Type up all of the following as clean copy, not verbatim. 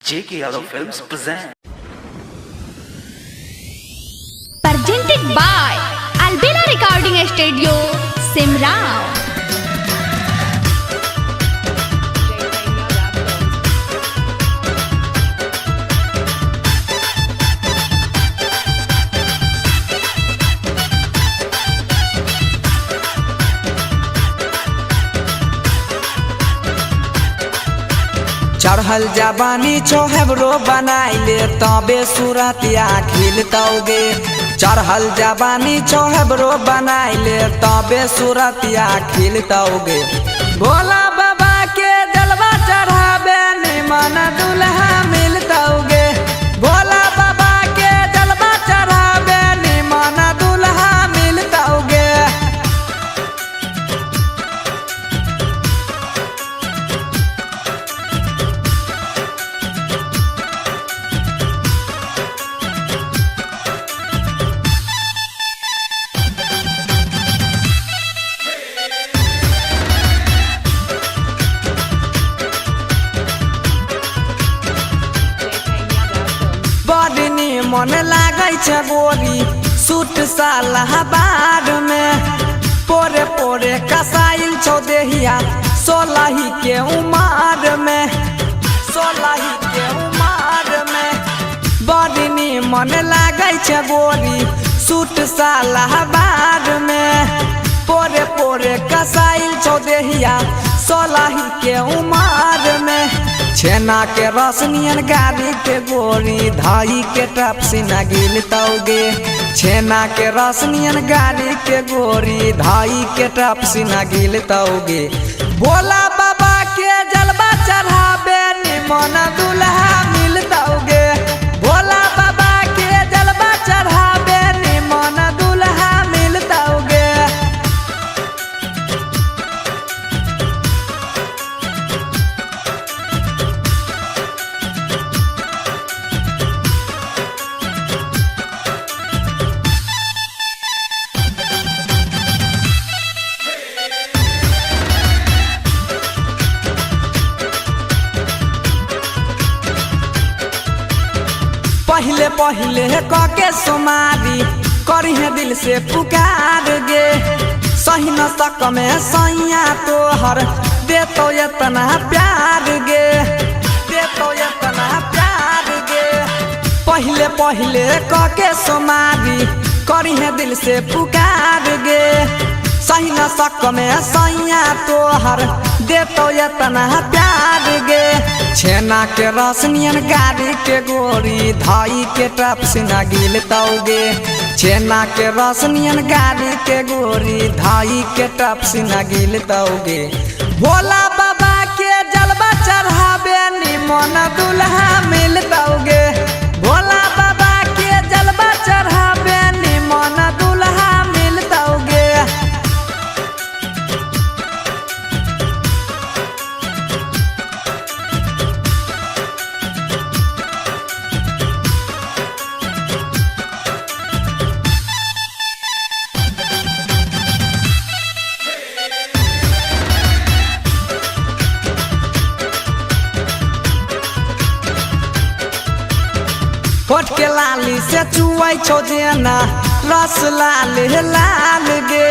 JK Yadav Films present. Presented by Albina Recording Studio, Simrao. चढ़ल जबानी छोहबरो बनाइले तबे सूरतिया खिलतौगे। चढ़ल जबानी छोहबरो बनाइले तबे सूरतिया खिलतौगे। भोला बाबा के जलवा चढ़ाबे निमन दुल्हा मिलतौगे। भोला बाबा के जलवा चढ़ाबे निमन दुल्हा मिलतौगे। बड़नी मन लागै छै गोरी सूट सालाबाद में। पोरे पोरे कसाइल छौ देहिया सोलही के उमार में। सोलही के उमार में बड़नी मन लागै छै गोरी सूट सालाबाद में। पोरे पोरे कसाइल छौ देहिया सोलही के उमार में। छेना के रसनियन गाड़ी के गोरी धाई के टप से न गिलतौगे। छेना के रसनियन गाड़ी के गोरी धाई के टप से न गिलतौगे। भोला बाबा के जलवा चढ़ाबे निमन दुल्हा मिलतौगे। भोला बाबा के जलवा चढ़ाबे निमन दुल्हा मिलतौगे। पहले पहले कके सोमारी करिहे दिल से पुकार गे। सही न सक में सैया तोहर देतो इतना प्यार गे। देतो इतना प्यार गे। पहले पहले कके सोमारी करिहे दिल से पुकार गे। सही न सक में सैया तोहर देतो इतना प्यार गे। छेना के रसनियन गाड़ी के गोरी धाई के टप से न गिलतौगे। छेना के रसनियन गाड़ी के गोरी धाई के टप से न गिलतौगे। भोला बाबा के जलवा चढ़ाबे निमन दुल्हा मिलतौगे। भोला बाबा के जलवा चढ़ाबे निमन दुल्हा मिलतौगे। होठ के लाली से चुआई छौ जेना रस लाल लाल गे।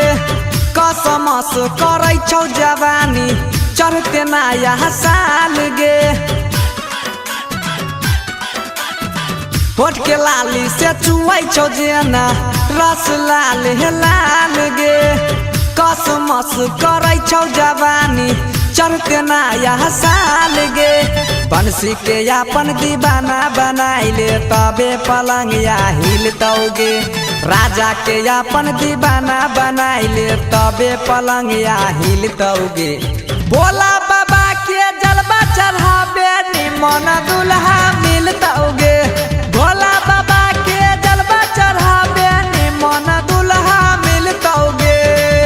कसमस करै छौ जवानी चढ़ते नया साल गे। होठ के लाली से चुआई छौ जेना रस लाल लाल गे। कसमस करै छौ जवानी चढ़ते नया साल गे। बंसी के अपन दीवाना बनाइले तबे पलंगिया हिलतौगे। राजा के अपन दीवाना बनाइले तबे पलंगिया हिलतौगे। भोला बाबा के जलवा चढ़ाबे निमन दुल्हा मिलतौगे। भोला बाबा के जलवा चढ़ाबे निमन दुल्हा मिलतौगे।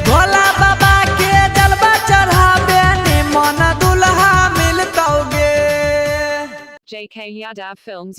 भोला बाबा के जलवा चढ़ाबे निमन दुल्हा मिलतौगे। JK Yadav Films